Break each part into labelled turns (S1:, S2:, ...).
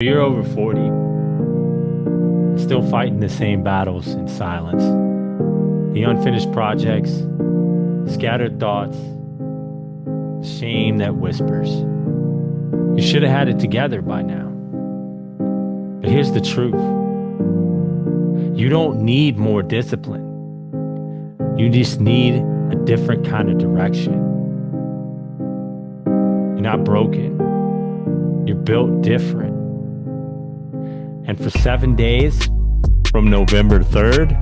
S1: You're over 40, still fighting the same battles in silence. The unfinished projects, scattered thoughts, shame that whispers. You should have had it together by now. But here's the truth. You don't need more discipline. You just need a different kind of direction. You're not broken. You're built different. And for 7 days, from November 3rd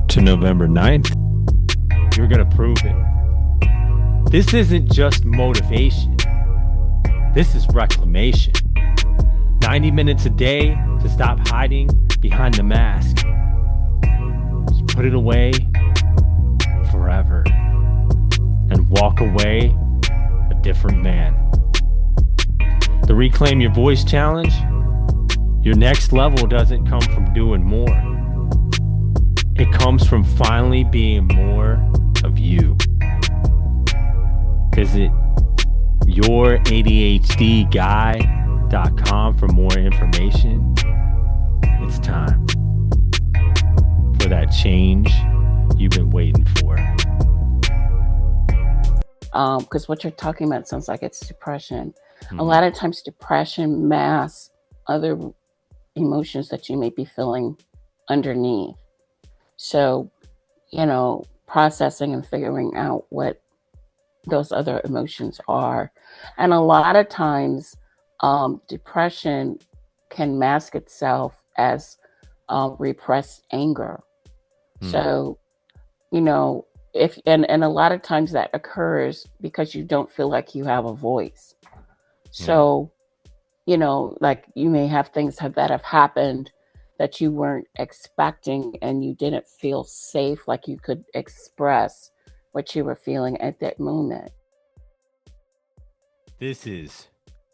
S1: to November 9th, you're going to prove it. This isn't just motivation. This is reclamation. 90 minutes a day to stop hiding behind the mask. Just put it away forever and walk away a different man. The Reclaim Your Voice Challenge. Your next level doesn't come from doing more. It comes from finally being more of you. Visit youradhdguy.com for more information. It's time for that change you've been waiting for.
S2: Because what you're talking about sounds like it's depression. A lot of times depression masks other emotions that you may be feeling underneath. So, processing and figuring out what those other emotions are. And a lot of times, depression can mask itself as repressed anger. So, if and a lot of times that occurs because you don't feel like you have a voice. So, like you may have things that have happened that you weren't expecting and you didn't feel safe, like you could express what you were feeling at that moment.
S1: This is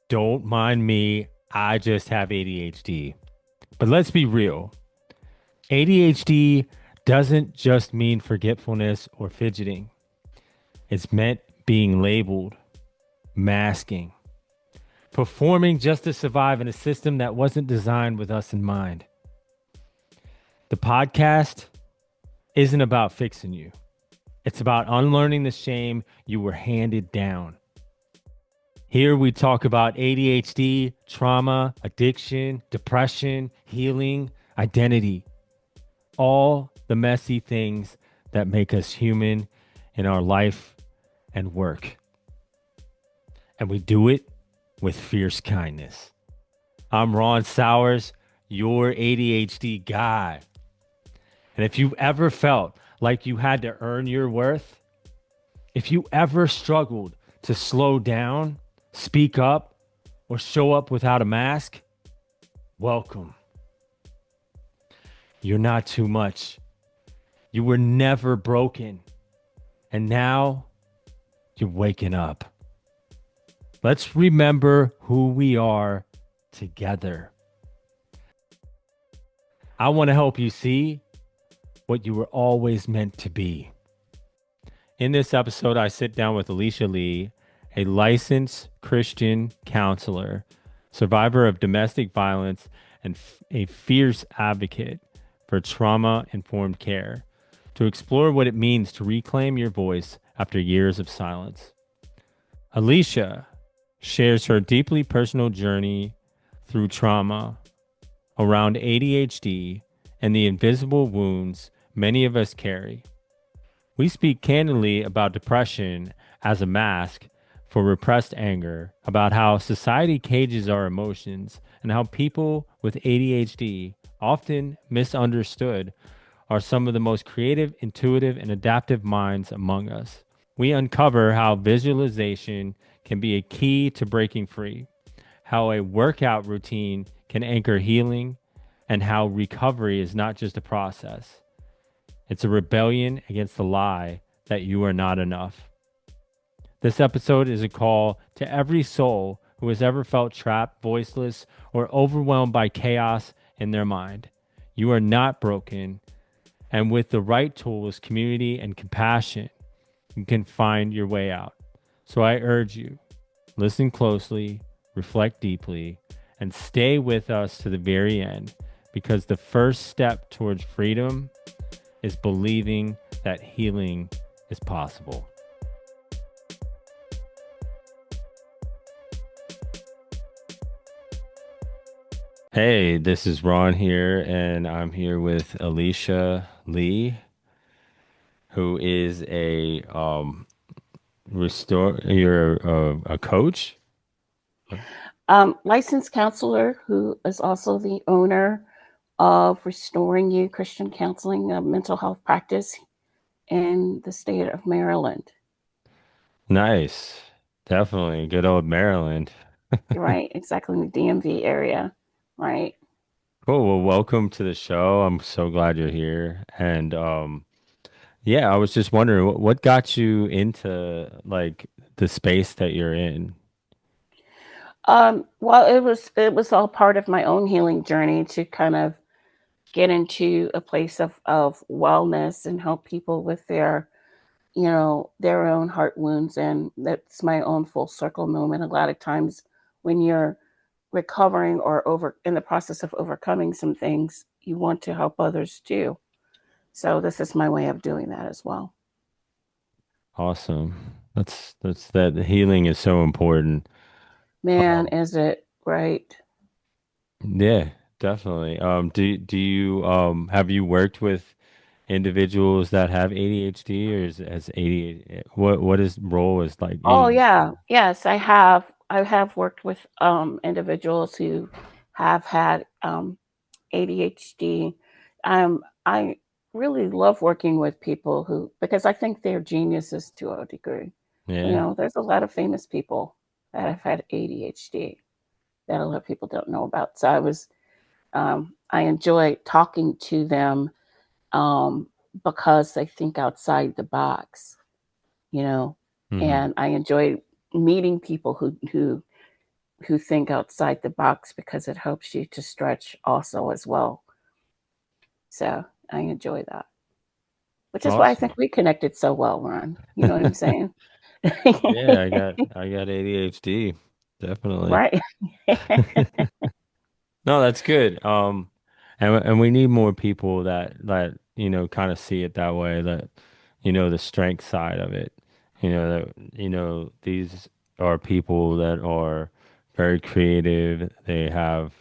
S1: Don't Mind Me, I Just Have ADHD. But let's be real. ADHD doesn't just mean forgetfulness or fidgeting. It's meant being labeled, masking, performing just to survive in a system that wasn't designed with us in mind. The podcast isn't about fixing you. It's about unlearning the shame you were handed down. Here we talk about ADHD, trauma, addiction, depression, healing, identity. All the messy things that make us human in our life and work. And we do it with fierce kindness. I'm Ron Sowers, your ADHD guy. And if you've ever felt like you had to earn your worth, if you ever struggled to slow down, speak up, or show up without a mask, welcome. You're not too much. You were never broken. And now you're waking up. Let's remember who we are together. I want to help you see what you were always meant to be. In this episode, I sit down with Elisha Lee, a licensed Christian counselor, survivor of domestic violence, and a fierce advocate for trauma-informed care, to explore what it means to reclaim your voice after years of silence. Elisha shares her deeply personal journey through trauma around ADHD and the invisible wounds many of us carry. We speak candidly about depression as a mask for repressed anger, about how society cages our emotions, and how people with ADHD, often misunderstood, are some of the most creative, intuitive, and adaptive minds among us. We uncover how visualization can be a key to breaking free, how a workout routine can anchor healing, and how recovery is not just a process. It's a rebellion against the lie that you are not enough. This episode is a call to every soul who has ever felt trapped, voiceless, or overwhelmed by chaos in their mind. You are not broken, and with the right tools, community, and compassion, you can find your way out. So I urge you, listen closely, reflect deeply, and stay with us to the very end because the first step towards freedom is believing that healing is possible. Hey, this is Ron here, and I'm here with Elisha Lee, who is a you're a coach.
S2: Licensed counselor who is also the owner of Restoring You Christian Counseling, a mental health practice in the state of Maryland.
S1: Nice. Definitely. Good old Maryland.
S2: Right, exactly in the DMV area. Right.
S1: Cool. Well, welcome to the show. I'm so glad you're here. And yeah, I was just wondering what got you into like the space that you're in?
S2: Well, it was all part of my own healing journey to kind of get into a place of wellness and help people with their own heart wounds. And that's my own full circle moment. A lot of times when you're recovering or over in the process of overcoming some things, you want to help others too. So this is my way of doing that as well.
S1: Awesome. That's that healing is so important.
S2: Man,
S1: Um,
S2: is it right?
S1: yeah, definitely. Do you have you worked with individuals that have ADHD or has ADHD what his role is like
S2: Oh
S1: in
S2: yeah. Yes, I have. I have worked with individuals who have had ADHD. I really love working with people who, because I think they're geniuses to a degree.
S1: yeah.
S2: There's a lot of famous people that have had ADHD that a lot of people don't know about. So I enjoy talking to them um, because they think outside the box, you know,
S1: Hmm.
S2: and I enjoy meeting people who think outside the box because it helps you to stretch also as well. So I enjoy that, which is why I think
S1: Awesome.
S2: we connected so well, Ron. You know what I'm saying?
S1: Yeah, I got ADHD. Definitely.
S2: Right.
S1: No, that's good. And we need more people that kind of see it that way, that the strength side of it. These are people that are very creative. They have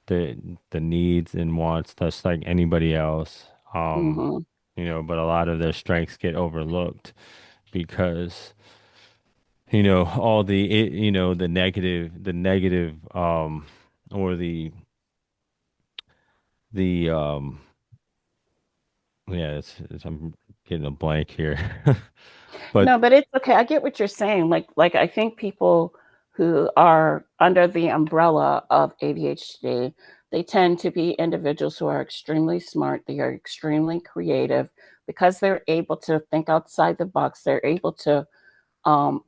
S1: the the needs and wants just like anybody else.
S2: Hmm.
S1: But a lot of their strengths get overlooked because all the negative or the yeah, I'm getting a blank here. But
S2: No, but it's okay. I get what you're saying. Like I think people who are under the umbrella of ADHD, they tend to be individuals who are extremely smart. They are extremely creative because they're able to think outside the box. They're able to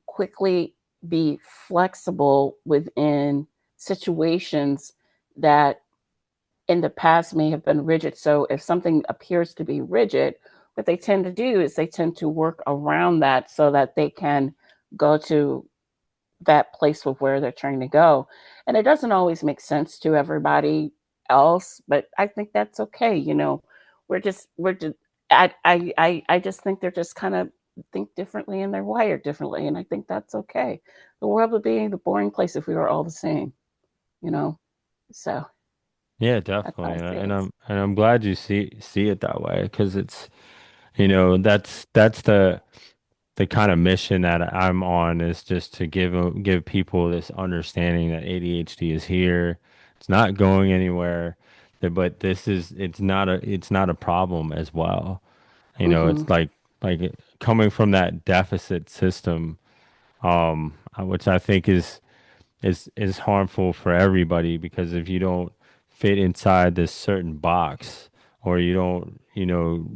S2: quickly be flexible within situations that in the past may have been rigid. So if something appears to be rigid, what they tend to do is they tend to work around that so that they can go to that place of where they're trying to go. And it doesn't always make sense to everybody else, but I think that's okay. We're just I just think they're just kind of think differently and they're wired differently. And I think that's okay. The world would be the boring place if we were all the same, you know? So
S1: yeah,
S2: that's how
S1: definitely.
S2: I
S1: And, I-
S2: see
S1: and
S2: it.
S1: I'm glad you see it that way because that's the kind of mission that I'm on is just to give people this understanding that ADHD is here. It's not going anywhere. But it's not a problem as well.
S2: Hmm.
S1: It's like coming from that deficit system, which I think is harmful for everybody because if you don't fit inside this certain box or you don't,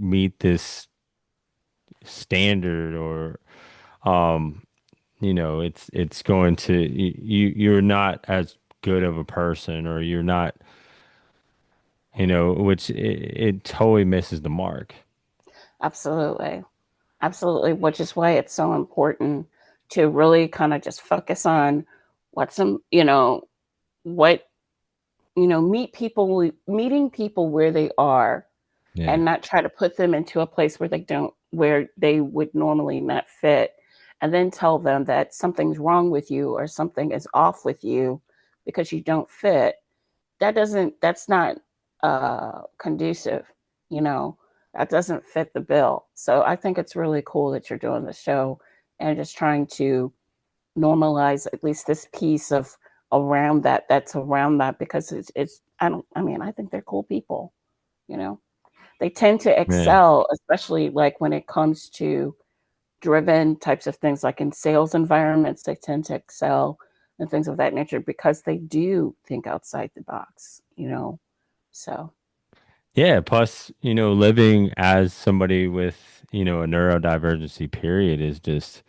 S1: meet this standard or it's going to you're not as good of a person or you're not, which it totally misses the mark.
S2: Absolutely. Absolutely. Which is why it's so important to really kind of just focus on what's some, what meeting people where they are,
S1: Yeah.
S2: and not try to put them into a place where they would normally not fit, and then tell them that something's wrong with you or something is off with you because you don't fit. That's not conducive, you know. That doesn't fit the bill. So I think it's really cool that you're doing the show and just trying to normalize at least this piece of around that's around that, because it's I mean, I think they're cool people, you know. They tend to
S1: Yeah.
S2: excel, especially like when it comes to driven types of things, like in sales environments, they tend to excel and things of that nature because they do think outside the box, you know. So
S1: Yeah. Plus, living as somebody with, a neurodivergency period is just,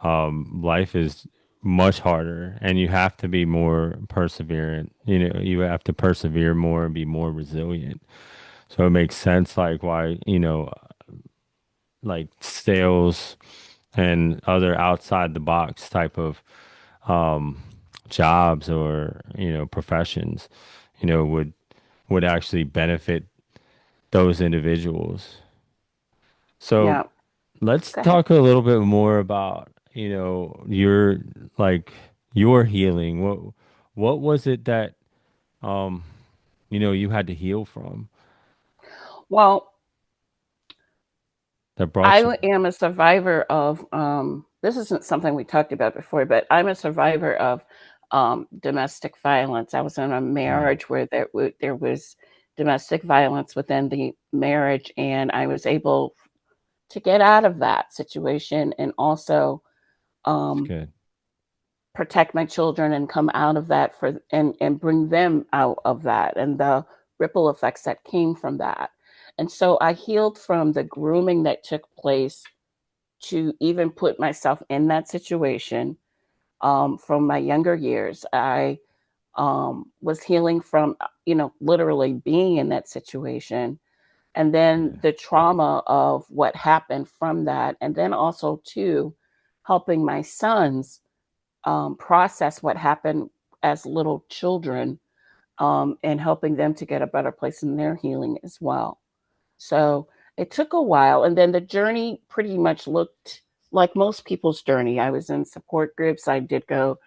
S1: life is much harder and you have to be more perseverant. You have to persevere more and be more resilient. So it makes sense, like, why, like sales and other outside the box type of um, jobs or professions, would actually benefit those individuals. So
S2: yeah,
S1: let's
S2: go ahead.
S1: talk a little bit more about your like your healing. What was it that um you had to heal from
S2: Well,
S1: that brought you?
S2: I am a survivor of this isn't something we talked about before, but I'm a survivor of domestic violence. I was in a
S1: Mm,
S2: marriage where there was domestic violence within the marriage, and I was able to get out of that situation and also
S1: that's
S2: um,
S1: good.
S2: protect my children and come out of that for and bring them out of that and the ripple effects that came from that. And so I healed from the grooming that took place to even put myself in that situation. From my younger years, I was healing from, literally being in that situation, and then
S1: Yeah.
S2: the trauma of what happened from that, and then also too helping my sons process what happened as little children, and helping them to get a better place in their healing as well. So it took a while. And then the journey pretty much looked like most people's journey. I was in support groups. I did go,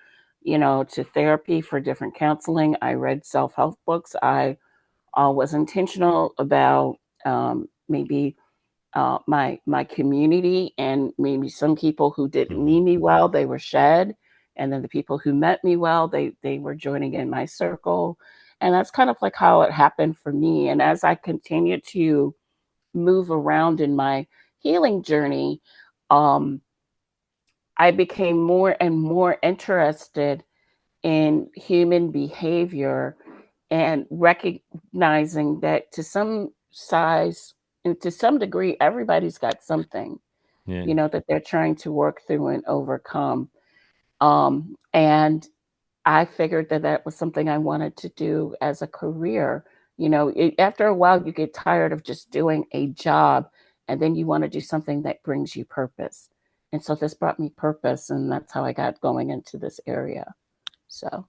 S2: to therapy for different counseling. I read self help books. I was intentional about maybe my community, and maybe some people who didn't
S1: Hmm.
S2: mean me well, they were shed, and then the people who met me well, they were joining in my circle, and that's kind of like how it happened for me. And as I continued to move around in my healing journey, um, I became more and more interested in human behavior and recognizing that to some size and to some degree, everybody's got something,
S1: Yeah,
S2: that they're trying to work through and overcome. And I figured that that was something I wanted to do as a career. After a while, you get tired of just doing a job, and then you want to do something that brings you purpose. And so this brought me purpose, and that's how I got going into this area. So,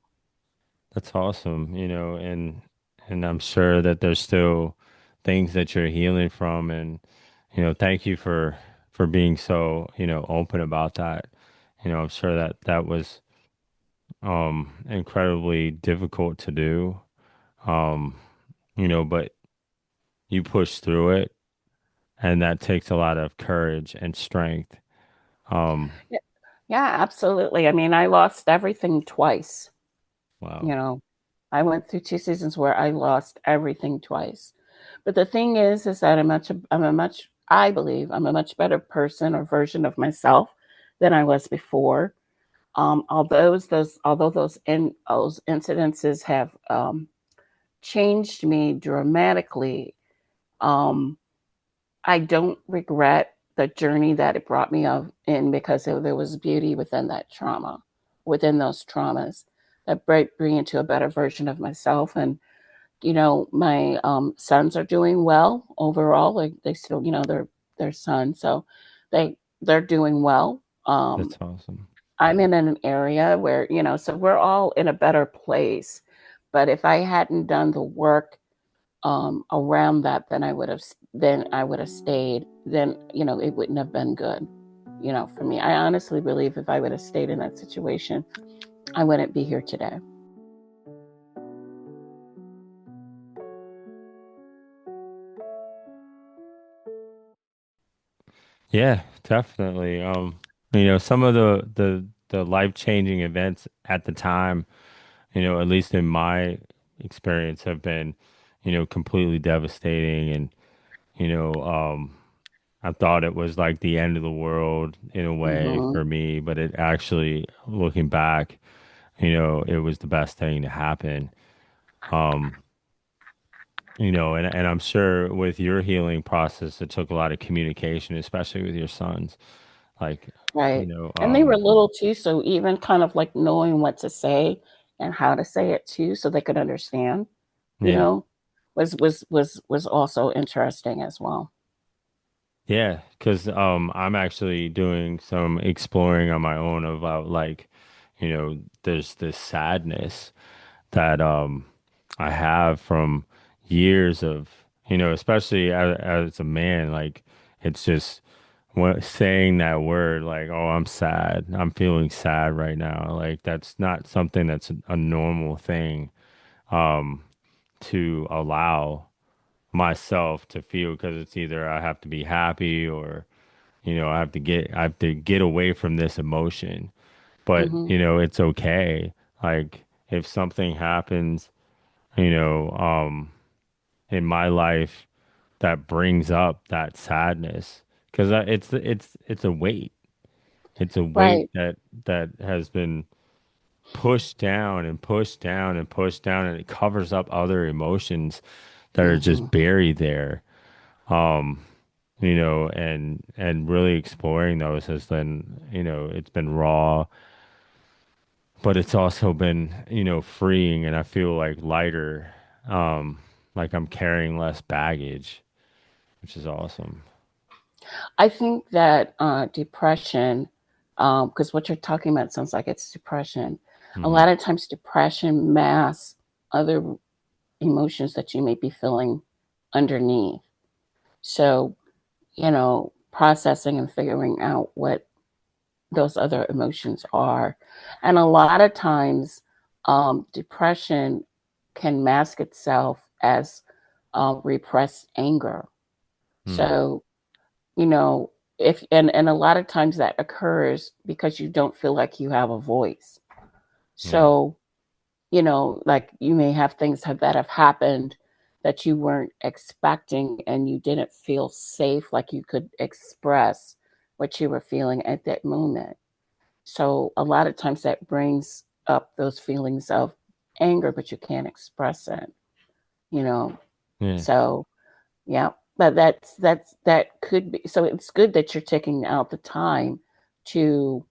S1: that's awesome. And I'm sure that there's still things that you're healing from, and thank you for being so open about that. I'm sure that that was incredibly difficult to do. Um, but you push through it, and that takes a lot of courage and strength. Um,
S2: yeah, yeah, absolutely. I mean, I lost everything twice. You
S1: wow.
S2: know, I went through 2 seasons where I lost everything twice. But the thing is that I believe I'm a much better person or version of myself than I was before. Although those incidences have changed me dramatically, um, I don't regret the journey that it brought me in, because there was beauty within that trauma, within those traumas that bring into a better version of myself. And my sons are doing well overall. Like they still, they're sons, so they're doing well.
S1: That's awesome.
S2: I'm in an area where, so we're all in a better place. But if I hadn't done the work around that, then I would have stayed. Then it wouldn't have been good. For me, I honestly believe if I would have stayed in that situation, I wouldn't be here today.
S1: Yeah, definitely. Some of the life-changing events at the time, at least in my experience, have been, completely devastating. And, you know, um, I thought it was like the end of the world in a way
S2: Mm-hmm.
S1: for me, but it actually, looking back, it was the best thing to happen. Um, and I'm sure with your healing process, it took a lot of communication, especially with your sons. Like, you
S2: Right.
S1: know,
S2: And they were
S1: um,
S2: little too, so even kind of like knowing what to say and how to say it too, so they could understand, you
S1: yeah,
S2: know, was also interesting as well.
S1: yeah, because I'm actually doing some exploring on my own about like, there's this sadness that I have from years of, especially as a man, like it's just saying that word, like, oh, I'm sad, I'm feeling sad right now. Like that's not something that's a normal thing um to allow myself to feel, because it's either I have to be happy or I have to get away from this emotion. But
S2: Hmm.
S1: it's okay. Like if something happens, you know um in my life that brings up that sadness, because it's a weight. It's a weight
S2: Right.
S1: that has been pushed down and pushed down and pushed down, and it covers up other emotions that are
S2: Hmm.
S1: just buried there. Um, and really exploring those has been, it's been raw, but it's also been, freeing, and I feel like lighter, like I'm carrying less baggage, which is awesome.
S2: I think that depression, because what you're talking about sounds like it's depression. A
S1: Hmm.
S2: lot of times, depression masks other emotions that you may be feeling underneath. So, processing and figuring out what those other emotions are. And a lot of times, depression can mask itself as repressed anger.
S1: Hmm.
S2: So, you know, if and a lot of times that occurs because you don't feel like you have a voice.
S1: Yeah.
S2: So, like you may have that have happened that you weren't expecting and you didn't feel safe, like you could express what you were feeling at that moment. So a lot of times that brings up those feelings of anger, but you can't express it, you know.
S1: Yeah.
S2: So yeah, but that could be. So it's good that you're taking out the time to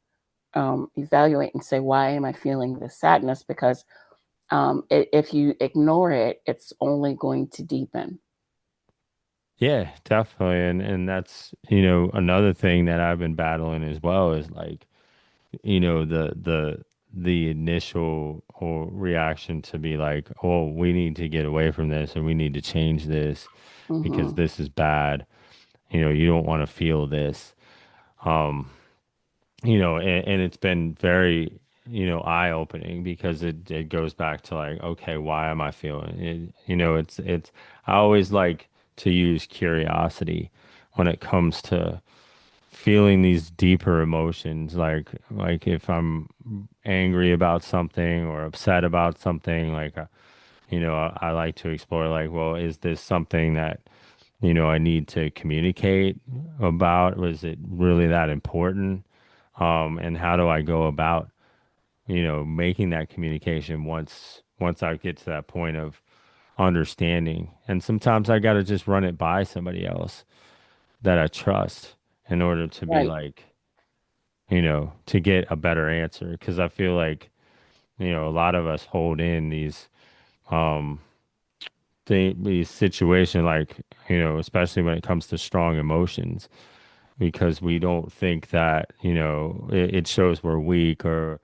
S2: evaluate and say, why am I feeling this sadness? Because if you ignore it, it's only going to deepen.
S1: Yeah, definitely. And that's, another thing that I've been battling as well is like, the initial or reaction to be like, oh, we need to get away from this and we need to change this because
S2: Hmm.
S1: this is bad. You don't want to feel this. Um, and it's been very, eye-opening, because it goes back to like, okay, why am I feeling it? I always like to use curiosity when it comes to feeling these deeper emotions, like if I'm angry about something or upset about something, like I like to explore, like, well, is this something that I need to communicate about? Was it really that important? And how do I go about making that communication once I get to that point of understanding? And sometimes I got to just run it by somebody else that I trust in order to be
S2: Right.
S1: like, to get a better answer. Because I feel like, a lot of us hold in um, these situations, like, especially when it comes to strong emotions, because we don't think that, it shows we're weak, or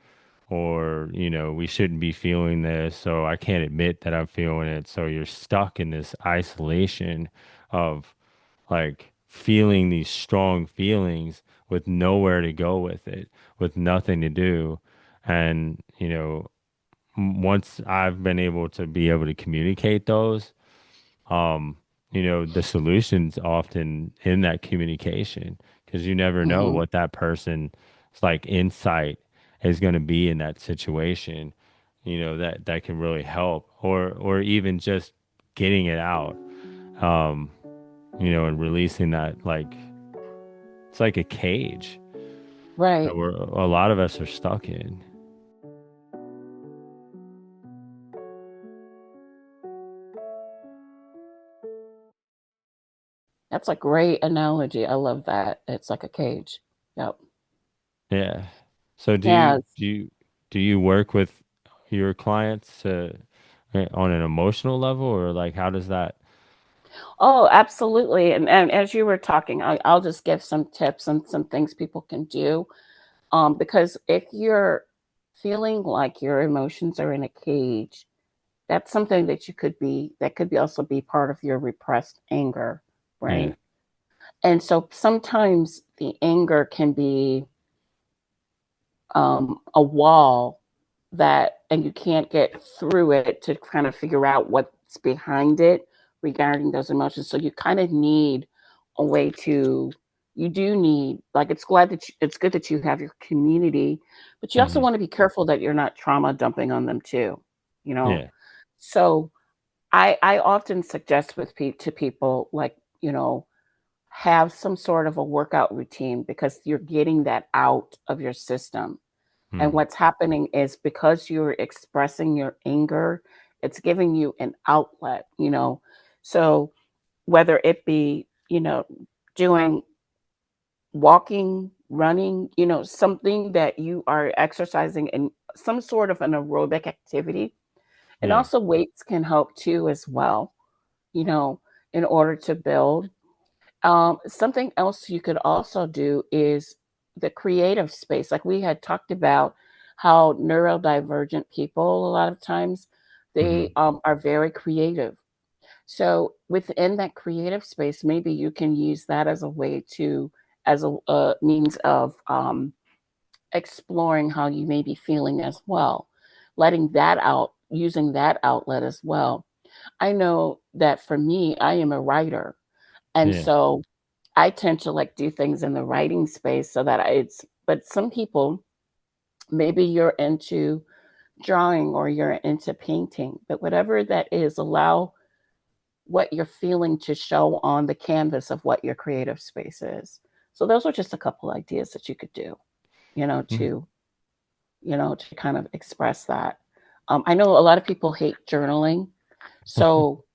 S1: or we shouldn't be feeling this, so I can't admit that I'm feeling it. So you're stuck in this isolation of like feeling these strong feelings with nowhere to go with it, with nothing to do. And once I've been able to be able to communicate those, um, the solution's often in that communication, because you never know
S2: Hmm.
S1: what that person's like insight is going to be in that situation, that can really help, or even just getting it out, um, and releasing that, like it's like a cage that
S2: Right.
S1: a lot of us are stuck in.
S2: That's a great analogy. I love that. It's like a cage. Yep.
S1: Yeah. So
S2: Yeah.
S1: do you work with your clients on an emotional level, or like how does that?
S2: Oh, absolutely. And as you were talking, I'll just give some tips and some things people can do. Because if you're feeling like your emotions are in a cage, that's something that that could be also be part of your repressed anger,
S1: Yeah.
S2: right? And so sometimes the anger can be a wall and you can't get through it to kind of figure out what's behind it regarding those emotions. So you kind of need a way to, you do need, like, it's good that you have your community, but you also
S1: Hmm.
S2: want to be careful that you're not trauma dumping on them too, you know?
S1: Yeah.
S2: So I often suggest to people, like, have some sort of a workout routine because you're getting that out of your system. And
S1: Hmm.
S2: what's happening is because you're expressing your anger, it's giving you an outlet. So whether it be, doing walking, running, something that you are exercising in some sort of an aerobic activity. And
S1: Yeah.
S2: also weights can help too as well, you know, in order to build. Something else you could also do is the creative space. Like we had talked about how neurodivergent people, a lot of times, they
S1: Hmm.
S2: are very creative. So within that creative space, maybe you can use that as a way as a means of exploring how you may be feeling as well, letting that out, using that outlet as well. I know that for me, I am a writer. And
S1: Yeah.
S2: so I tend to like do things in the writing space so that but some people, maybe you're into drawing or you're into painting, but whatever that is, allow what you're feeling to show on the canvas of what your creative space is. So those are just a couple ideas that you could do, you know,
S1: Mm.
S2: to, to kind of express that. I know a lot of people hate journaling. So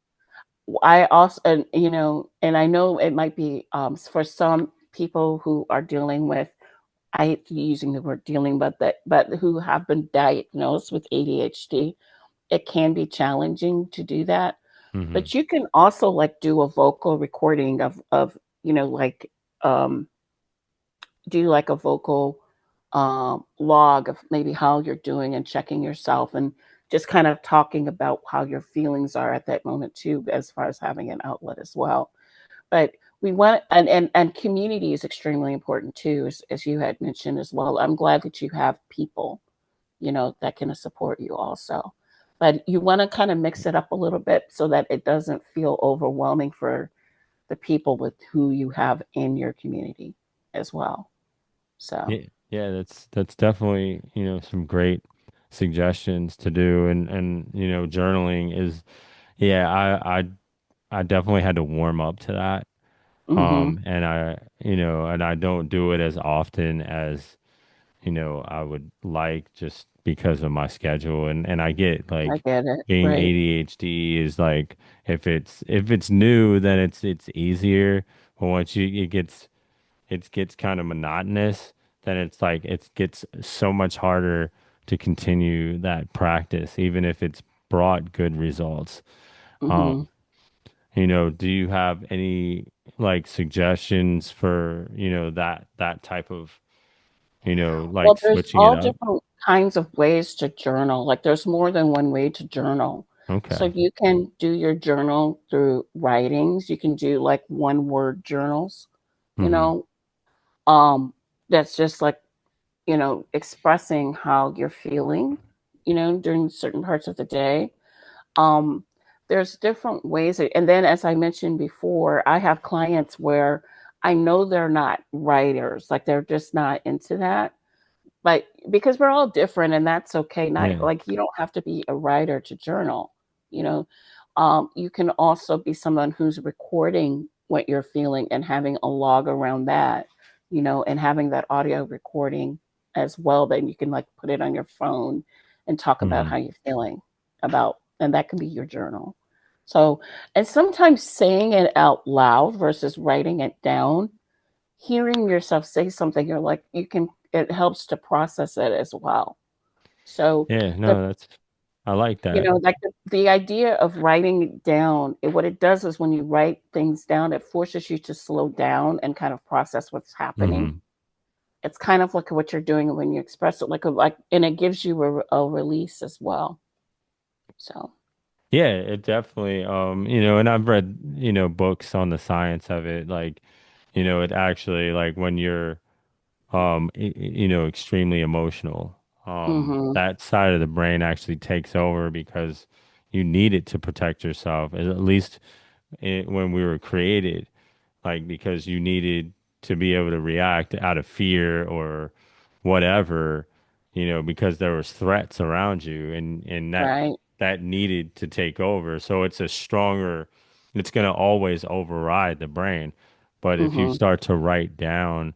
S2: I also, and I know it might be for some people who are dealing with, I hate using the word dealing, but who have been diagnosed with ADHD, it can be challenging to do that.
S1: Hmm.
S2: But you can also like do a vocal recording like um, do like a vocal log of maybe how you're doing and checking yourself and just kind of talking about how your feelings are at that moment too, as far as having an outlet as well. But we want and community is extremely important too, as you had mentioned as well. I'm glad that you have people, that can support you also. But you want to kind of mix it up a little bit so that it doesn't feel overwhelming for the people with who you have in your community as well. So,
S1: Yeah. Yeah. That's definitely, some great suggestions to do. And journaling is, yeah, I definitely had to warm up to that.
S2: hmm,
S1: And I don't do it as often as, I would like, just because of my schedule. And I get,
S2: I
S1: like,
S2: get it.
S1: being
S2: Right.
S1: ADHD is like, if it's new, then it's easier. But once it gets kind of monotonous, then it's like it gets so much harder to continue that practice, even if it's brought good results.
S2: Hmm.
S1: Um, do you have any like suggestions for, that type of, like
S2: Well, there's
S1: switching it
S2: all
S1: up?
S2: different kinds of ways to journal. Like there's more than one way to journal. So
S1: Okay.
S2: you can do your journal through writings. You can do like one word journals, you
S1: Mm-hmm.
S2: know, um, that's just like, expressing how you're feeling, during certain parts of the day. Um, there's different ways. And then, as I mentioned before, I have clients where I know they're not writers, like they're just not into that. But because we're all different, and that's okay. Not
S1: Yeah.
S2: like you don't have to be a writer to journal. You know, you can also be someone who's recording what you're feeling and having a log around that. And having that audio recording as well. Then you can like put it on your phone and talk about
S1: Mm-hmm.
S2: how you're feeling about, and that can be your journal. So, and sometimes saying it out loud versus writing it down, hearing yourself say something, you're like, it helps to process it as well. So
S1: Yeah.
S2: the,
S1: No, I like that.
S2: like the idea of writing it down, what it does is when you write things down, it forces you to slow down and kind of process what's happening.
S1: Mm-hmm.
S2: It's kind of like what you're doing when you express it, and it gives you a release as well. So,
S1: Yeah, it definitely, and I've read, books on the science of it, like, it actually, like when you're, extremely emotional,
S2: hmm
S1: that side of the brain actually takes over because you need it to protect yourself, at least when we were created, like because you needed to be able to react out of fear or whatever, because there was threats around you and
S2: right.
S1: that needed to take over. So it's going to always override the brain. But if you
S2: hmm
S1: start to write down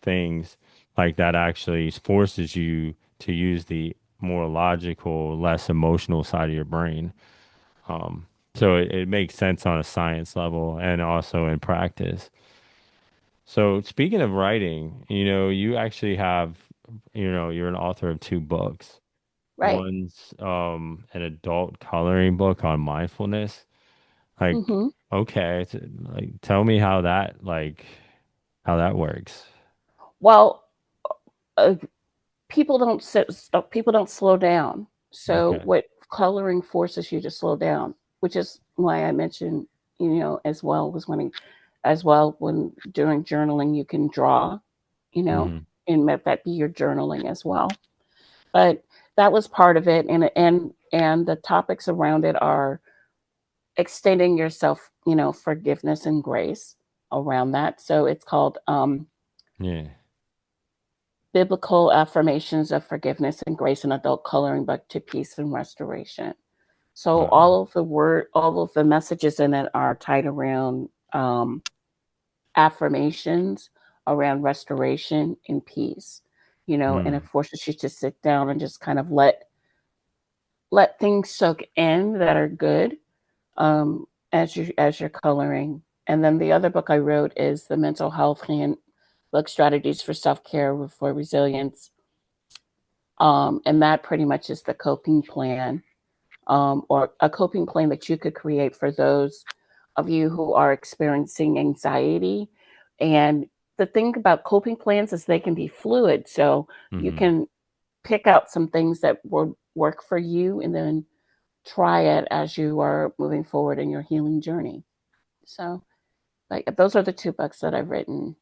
S1: things like that actually forces you to use the more logical, less emotional side of your brain. So it makes sense on a science level and also in practice. So speaking of writing, you actually have, you're an author of two books.
S2: Right.
S1: One's an adult coloring book on mindfulness. Like,
S2: hmm
S1: okay, like tell me how that works.
S2: Well, uh, people don't slow down. So
S1: Okay.
S2: what coloring forces you to slow down, which is why I mentioned, as well was when doing journaling you can draw, you know,
S1: Hmm.
S2: and let that be your journaling as well. But that was part of it, and the topics around it are extending yourself, forgiveness and grace around that. So it's called
S1: Yeah.
S2: Biblical Affirmations of Forgiveness and Grace in Adult Coloring Book to Peace and Restoration. So
S1: Wow.
S2: all of the messages in it are tied around affirmations around restoration and peace, and it
S1: Hmm.
S2: forces you to sit down and just kind of let things soak in that are good, as you're coloring. And then the other book I wrote is the Mental Health Handbook Strategies for Self Care for Resilience, and that pretty much is the coping plan, or a coping plan that you could create for those of you who are experiencing anxiety. And the thing about coping plans is they can be fluid. So you
S1: Hmm.
S2: can pick out some things that would work for you and then try it as you are moving forward in your healing journey. So, like, those are the two books that I've written.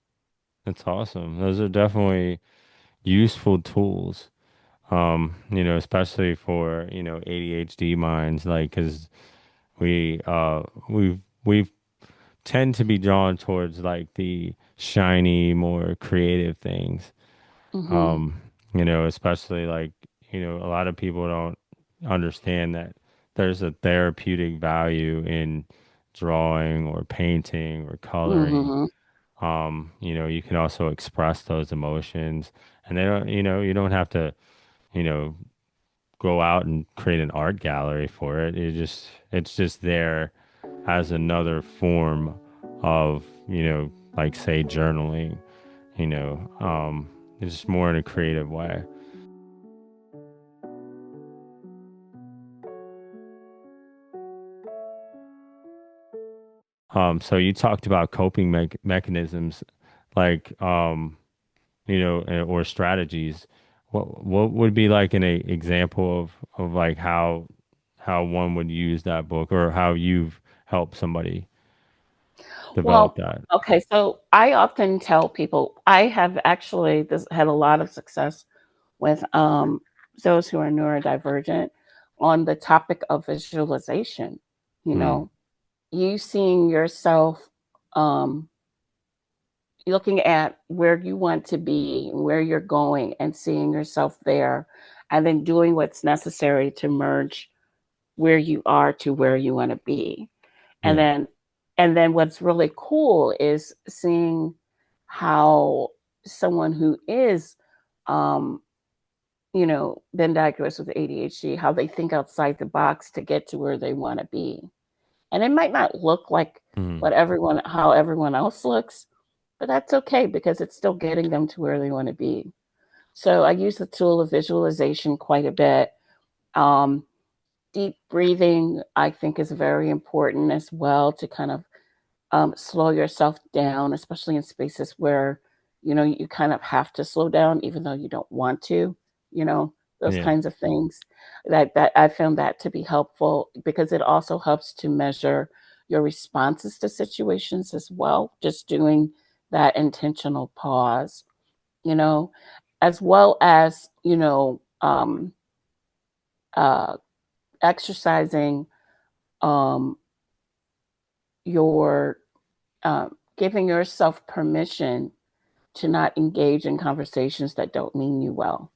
S1: That's awesome. Those are definitely useful tools. Especially for, ADHD minds, like, cause we've tend to be drawn towards like the shiny, more creative things.
S2: Mm-hmm.
S1: Um, especially like, a lot of people don't understand that there's a therapeutic value in drawing or painting or coloring.
S2: Mm-hmm.
S1: You can also express those emotions and they don't, you don't have to, you know, go out and create an art gallery for it. It's just there as another form of, like say journaling, it's just more in a creative way. So you talked about coping mechanisms like or strategies. What would be like an example of like how one would use that book or how you've helped somebody develop
S2: Well,
S1: that?
S2: okay, so I often tell people I have actually had a lot of success with those who are neurodivergent on the topic of visualization. You
S1: Mm,
S2: know, you seeing yourself, um, looking at where you want to be, where you're going, and seeing yourself there, and then doing what's necessary to merge where you are to where you want to be. And
S1: yeah,
S2: then what's really cool is seeing how someone who is um, been diagnosed with ADHD, how they think outside the box to get to where they want to be. And it might not look like
S1: mm,
S2: how everyone else looks, but that's okay because it's still getting them to where they want to be. So I use the tool of visualization quite a bit. Um, Deep breathing, I think, is very important as well to kind of slow yourself down, especially in spaces where you kind of have to slow down, even though you don't want to. Those
S1: yeah.
S2: kinds of things. That I found that to be helpful because it also helps to measure your responses to situations as well. Just doing that intentional pause, you know, as well as uh, exercising um, your giving yourself permission to not engage in conversations that don't mean you well,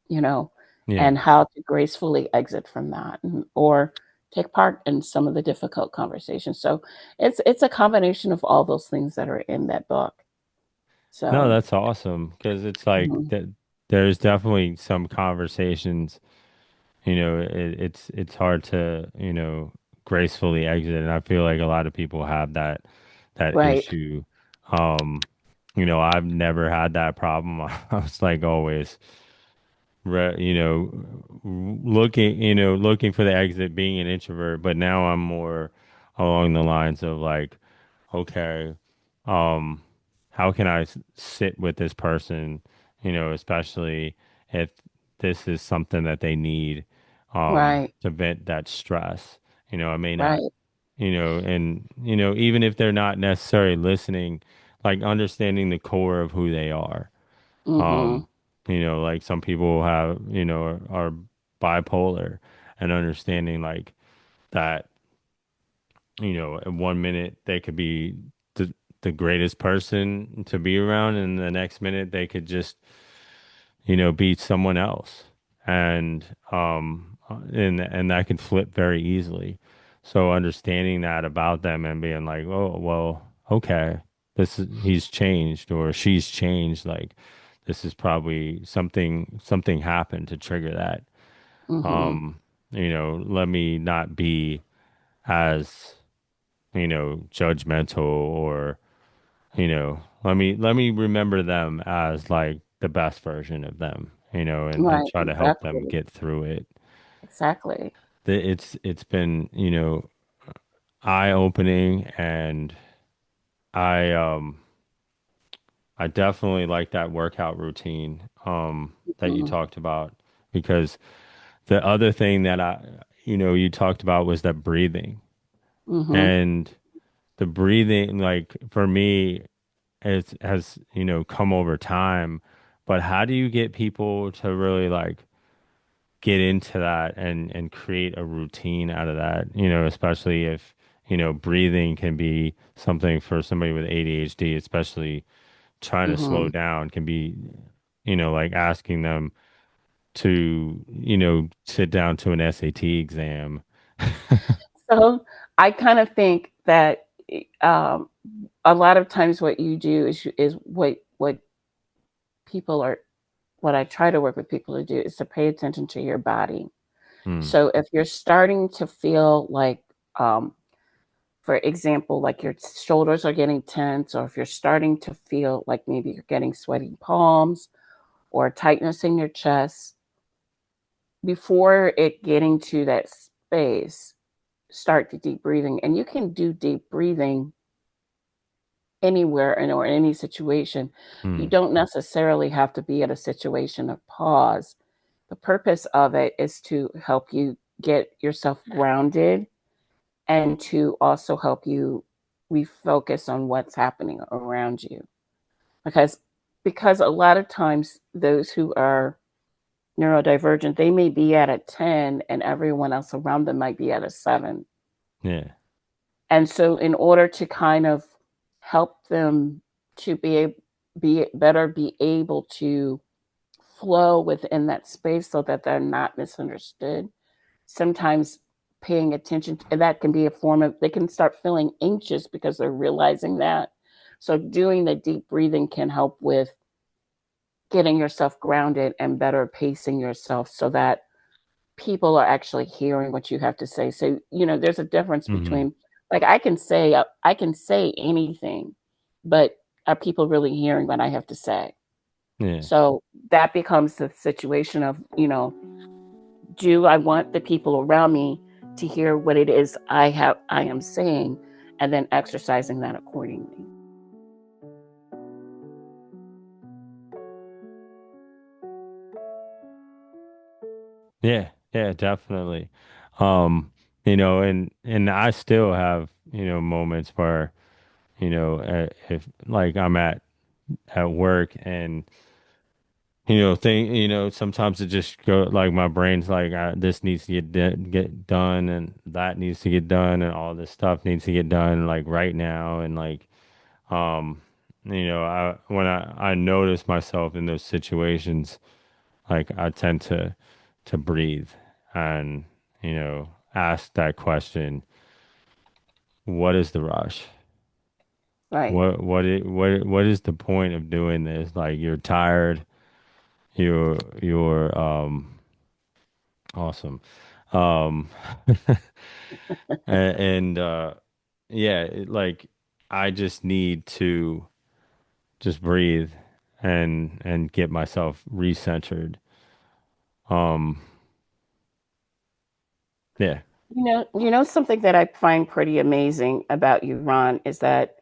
S2: you know,
S1: Yeah.
S2: and how to gracefully exit from that or take part in some of the difficult conversations. So it's a combination of all those things that are in that book.
S1: No,
S2: So
S1: that's awesome because it's like
S2: mhm.
S1: that there's definitely some conversations, it's hard to, gracefully exit. And I feel like a lot of people have that
S2: Right.
S1: issue. Um, I've never had that problem. I was like always looking for the exit, being an introvert, but now I'm more along the lines of like, okay, um, how can I sit with this person, especially if this is something that they need,
S2: Right.
S1: to vent that stress. I may not,
S2: Right.
S1: and, even if they're not necessarily listening, like understanding the core of who they are.
S2: Mhm.
S1: Um, like some people have, are bipolar and understanding like that, in 1 minute they could be the greatest person to be around, and the next minute they could just, be someone else. And that can flip very easily. So understanding that about them and being like, oh, well, okay, he's changed or she's changed. Like this is probably something happened to trigger that.
S2: Mhm.
S1: Um, let me not be as, judgmental or, let me remember them as like the best version of them, and
S2: Right.
S1: try to help them
S2: Exactly.
S1: get through it.
S2: Exactly.
S1: It's been, eye opening, and I um I definitely like that workout routine that you
S2: Mhm.
S1: talked about, because the other thing that you talked about was that breathing.
S2: Mhm.
S1: And the breathing, like for me, has come over time. But how do you get people to really like get into that and create a routine out of that, especially if, breathing can be something for somebody with ADHD, especially trying to slow
S2: Mhm.
S1: down can be, like asking them to, sit down to an SAT exam.
S2: So I kind of think that um, a lot of times what you do is what people are what I try to work with people to do is to pay attention to your body.
S1: Hmm.
S2: So if you're starting to feel like, um, for example, like your shoulders are getting tense, or if you're starting to feel like maybe you're getting sweaty palms or tightness in your chest, before it getting to that space, start the deep breathing. And you can do deep breathing anywhere or in any situation. You
S1: Mm.
S2: don't necessarily have to be at a situation of pause. The purpose of it is to help you get yourself grounded and to also help you refocus on what's happening around you. Because because a lot of times those who are neurodivergent, they may be at a 10 and everyone else around them might be at a 7.
S1: Yeah.
S2: And so in order to kind of help them to be able to flow within that space so that they're not misunderstood, sometimes paying attention to that can be a form of, they can start feeling anxious because they're realizing that. So doing the deep breathing can help with getting yourself grounded and better pacing yourself so that people are actually hearing what you have to say. So, there's a difference
S1: Hmm.
S2: between, like, I can say anything, but are people really hearing what I have to say?
S1: Yeah.
S2: So that becomes the situation of, do I want the people around me to hear what it is I am saying, and then exercising that accordingly.
S1: Yeah. Yeah, definitely. Um, and I still have, moments where, if like I'm at work and sometimes it just go like my brain's like this needs to get done and that needs to get done and all this stuff needs to get done like right now and like um I when I notice myself in those situations like I tend to breathe and ask that question, what is the rush?
S2: Right.
S1: What is the point of doing this? Like you're tired, you're awesome. Um, and yeah, like I just need to just breathe and get myself recentered. Um, yeah.
S2: Something that I find pretty amazing about you, Ron, is that,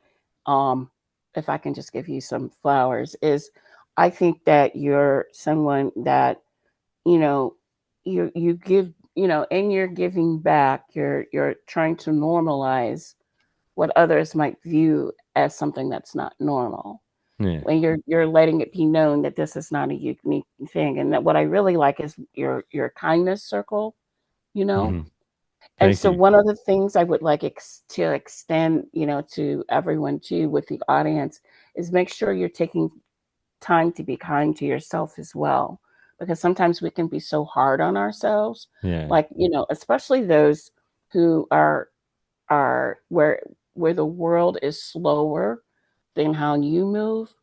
S2: um, if I can just give you some flowers, is I think that you're someone that, you know, you give, and you're giving back. You're trying to normalize what others might view as something that's not normal.
S1: Yeah.
S2: When you're letting it be known that this is not a unique thing, and that what I really like is your kindness circle. You know,
S1: Hmm.
S2: and
S1: Thank
S2: so
S1: you.
S2: one of the things I would like to extend, to everyone too, with the audience, is make sure you're taking time to be kind to yourself as well, because sometimes we can be so hard on ourselves,
S1: Yeah.
S2: like, especially those who are where the world is slower than how you move.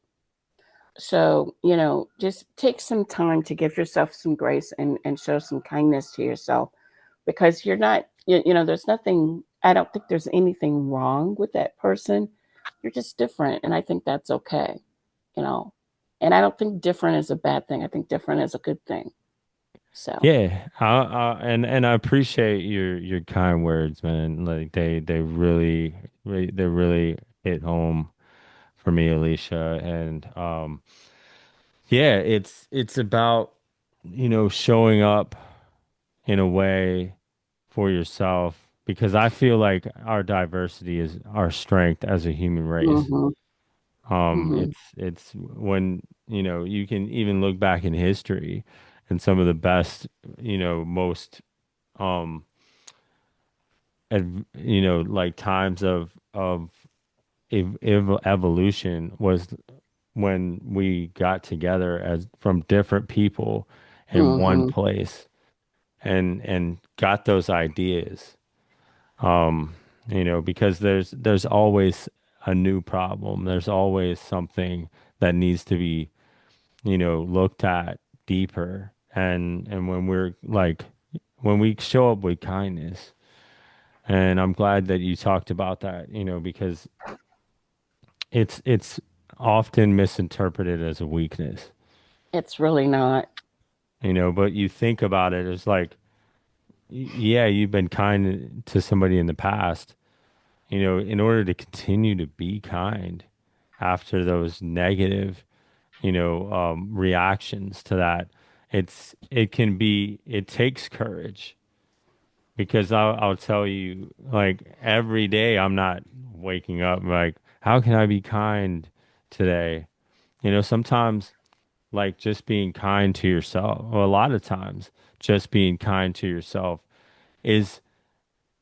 S2: So, just take some time to give yourself some grace and show some kindness to yourself, because you're not, there's nothing, I don't think there's anything wrong with that person. You're just different. And I think that's okay, you know. And I don't think different is a bad thing. I think different is a good thing. So,
S1: Yeah. And I appreciate your kind words, man. Like they really hit home for me, Alicia. And yeah, it's about, showing up in a way for yourself because I feel like our diversity is our strength as a human race.
S2: hmm hmm
S1: It's when, you can even look back in history and some of the best, most um like times of evolution was when we got together as from different people in one
S2: hmm
S1: place and got those ideas. Um, because there's always a new problem. There's always something that needs to be, looked at deeper. And when we're like when we show up with kindness, and I'm glad that you talked about that, because it's often misinterpreted as a weakness,
S2: it's really not.
S1: but you think about it as like, yeah, you've been kind to somebody in the past, in order to continue to be kind. after those negative, reactions to that. It takes courage because I'll tell you, like every day I'm not waking up like, how can I be kind today? Sometimes like just being kind to yourself, or a lot of times just being kind to yourself is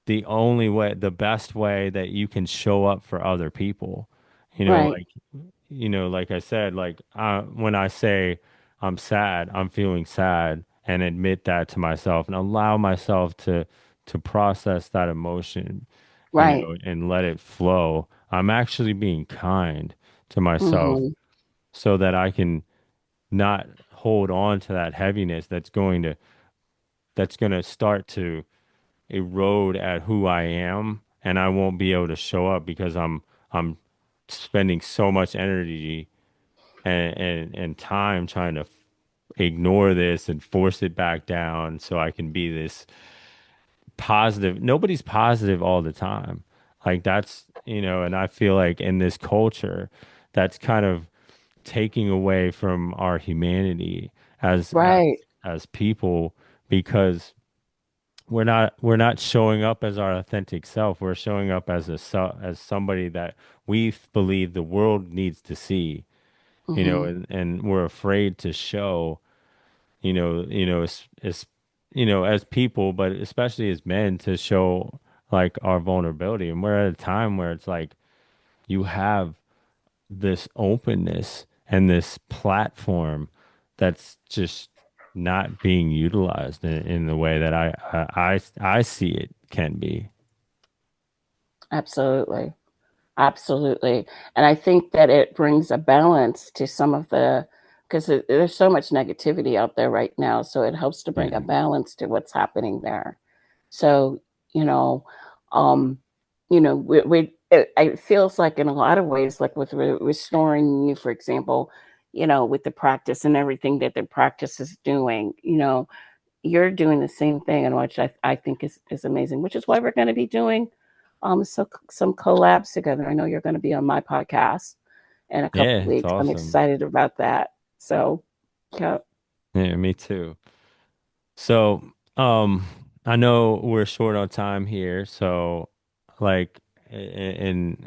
S1: the only way, the best way that you can show up for other people. You know,
S2: Right.
S1: like, like I said, like when I say I'm sad, I'm feeling sad and admit that to myself and allow myself to process that emotion,
S2: Right.
S1: and let it flow. I'm actually being kind to myself
S2: Mm-hmm.
S1: so that I can not hold on to that heaviness that's going to start to erode at who I am, and I won't be able to show up because I'm spending so much energy and time trying to ignore this and force it back down so I can be this positive. Nobody's positive all the time. Like that's, and I feel like in this culture, that's kind of taking away from our humanity as as
S2: Right.
S1: as people because we're not showing up as our authentic self. We're showing up as as somebody that we believe the world needs to see,
S2: Mm-hmm.
S1: and we're afraid to show, as people, but especially as men to show like our vulnerability. And we're at a time where it's like you have this openness and this platform that's just not being utilized in the way that I see it can be.
S2: Absolutely. Absolutely. And I think that it brings a balance to some of the, because there's so much negativity out there right now. So it helps to bring a
S1: Yeah.
S2: balance to what's happening there. So, you know, um, it feels like in a lot of ways, like with restoring you, for example, with the practice and everything that the practice is doing, you're doing the same thing, and which I think is amazing, which is why we're going to be doing some collabs together. I know you're going to be on my podcast in a couple
S1: Yeah,
S2: of
S1: it's
S2: weeks. I'm
S1: awesome.
S2: excited about that. So, yeah,
S1: Yeah, me too. So, I know we're short on time here, so like, and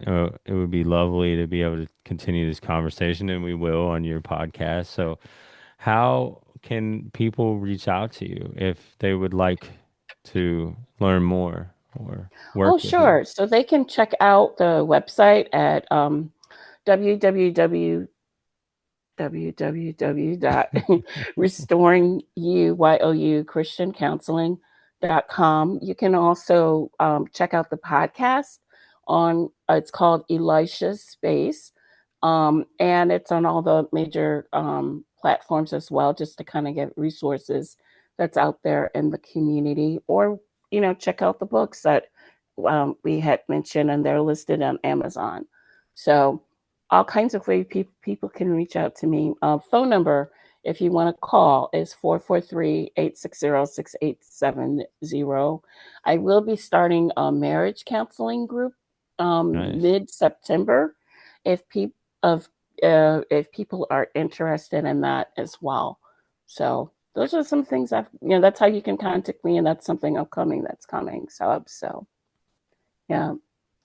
S1: it would be lovely to be able to continue this conversation, and we will on your podcast. So, how can people reach out to you if they would like to learn more or
S2: oh,
S1: work with you?
S2: sure. So they can check out the website at www www.restoringyou You can also check out the podcast on it's called Elisha's Space. And it's on all the major platforms as well, just to kind of get resources that's out there in the community, or check out the books that we had mentioned, and they're listed on Amazon. So all kinds of ways people can reach out to me. Phone number, if you want to call, is 443-860-6870. I will be starting a marriage counseling group
S1: Nice.
S2: mid-September if people of if people are interested in that as well. So those are some things that's how you can contact me, and that's something upcoming that's coming. So yeah.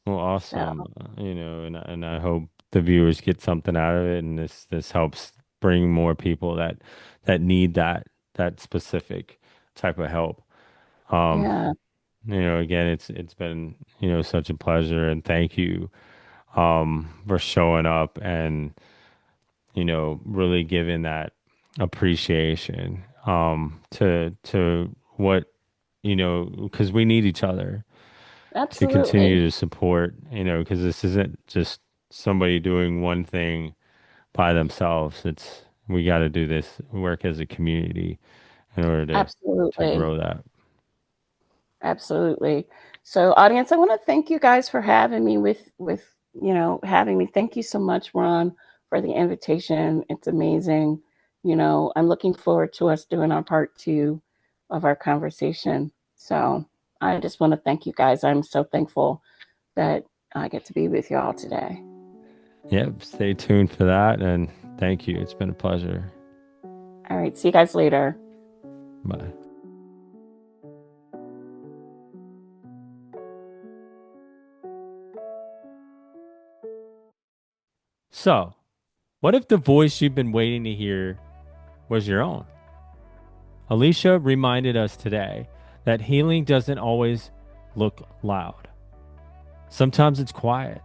S1: Well,
S2: So
S1: awesome. And I hope the viewers get something out of it, and this helps bring more people that need that specific type of help. Um,
S2: yeah.
S1: again, it's been, such a pleasure, and thank you for showing up and, really giving that appreciation to what, because we need each other to
S2: Absolutely.
S1: continue to support, because this isn't just somebody doing one thing by themselves. We got to do this work as a community in order to
S2: Absolutely.
S1: grow that.
S2: Absolutely. So audience, I want to thank you guys for having me having me. Thank you so much, Ron, for the invitation. It's amazing. I'm looking forward to us doing our part 2 of our conversation. So I just want to thank you guys. I'm so thankful that I get to be with y'all today.
S1: Yep. Stay tuned for that. And thank you. It's been a pleasure.
S2: All right. See you guys later.
S1: Bye. So, what if the voice you've been waiting to hear was your own? Elisha reminded us today that healing doesn't always look loud. Sometimes it's quiet.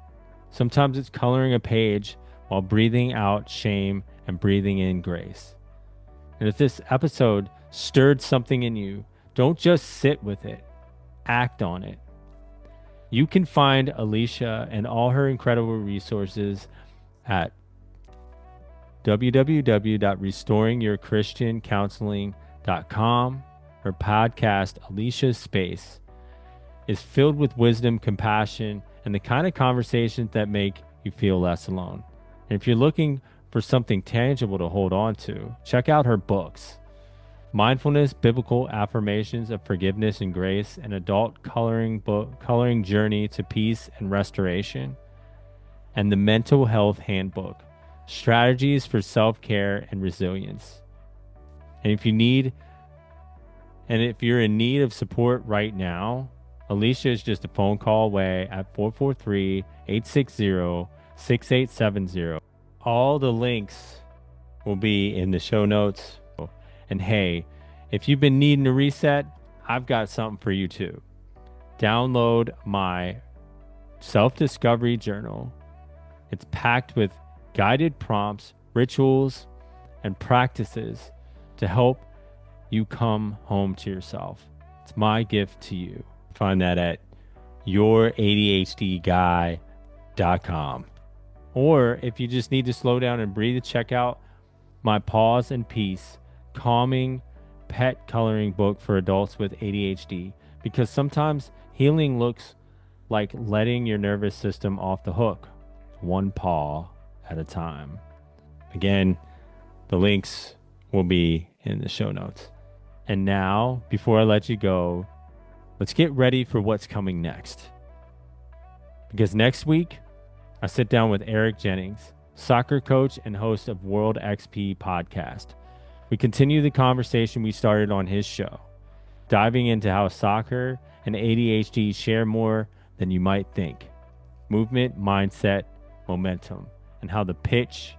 S1: Sometimes it's coloring a page while breathing out shame and breathing in grace. And if this episode stirred something in you, don't just sit with it, act on it. You can find Elisha and all her incredible resources at www.restoringyourchristiancounseling.com. Her podcast, Elisha's Space, is filled with wisdom, compassion, and the kind of conversations that make you feel less alone. And if you're looking for something tangible to hold on to, check out her books. Mindfulness, Biblical Affirmations of Forgiveness and Grace, an adult coloring journey to peace and restoration, and the Mental Health Handbook, Strategies for Self-Care and Resilience. And if you're in need of support right now, Elisha is just a phone call away at 443-860-6870. All the links will be in the show notes. And hey, if you've been needing a reset, I've got something for you too. Download my self-discovery journal. It's packed with guided prompts, rituals, and practices to help you come home to yourself. It's my gift to you. Find that at youradhdguy.com. Or if you just need to slow down and breathe, check out my Pause and Peace calming pet coloring book for adults with ADHD, because sometimes healing looks like letting your nervous system off the hook, one paw at a time. Again, the links will be in the show notes. And now, before I let you go, let's get ready for what's coming next. Because next week, I sit down with Eric Jennings, soccer coach and host of World XP podcast. We continue the conversation we started on his show, diving into how soccer and ADHD share more than you might think. Movement, mindset, momentum, and how the pitch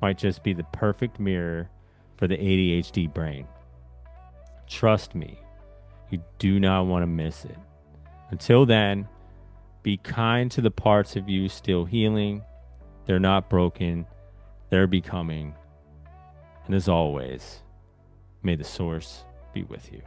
S1: might just be the perfect mirror for the ADHD brain. Trust me, you do not want to miss it. Until then, be kind to the parts of you still healing. They're not broken, they're becoming. And as always, may the source be with you.